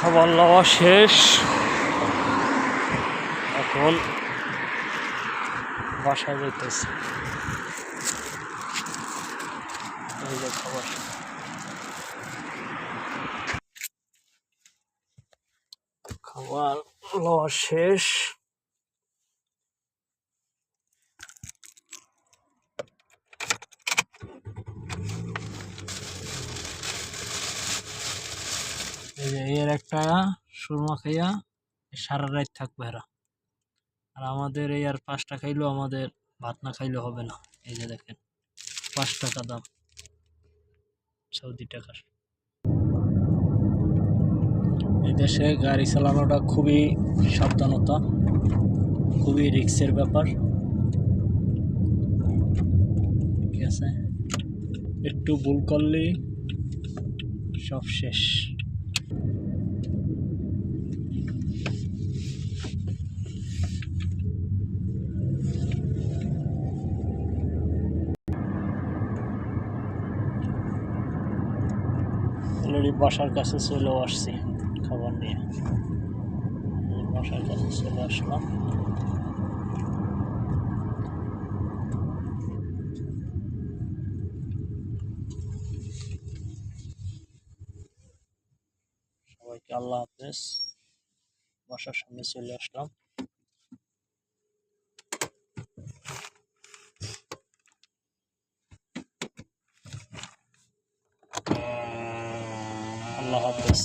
খাবার লওয়া শেষ, এখন বাসায় যাইতেছে। এই যে খাবার, খাবার লওয়া শেষ। এই যে এর একটা সুরমা খাইয়া সারা রাত থাকবে এরা, আর আমাদের এই আর 5টা খাইলেও আমাদের ভাত না খাইলেও হবে না। এই যে দেখেন 5 টাকা দাম সৌদি টাকার। এই দেশে গাড়ি চালানোটা খুবই সাবধানতা, খুবই রিস্কের ব্যাপার। ঠিক আছে, একটু ভুল করলেই সব শেষ। অলরেডি বাসার কাছে চলেও আসছি খাবার নিয়ে। বাসার কাছে চলে আসলাম। সবাইকে আল্লাহ হাফেজ। বাসার সামনে চলে আসলাম। আল্লাহ হাফেজ।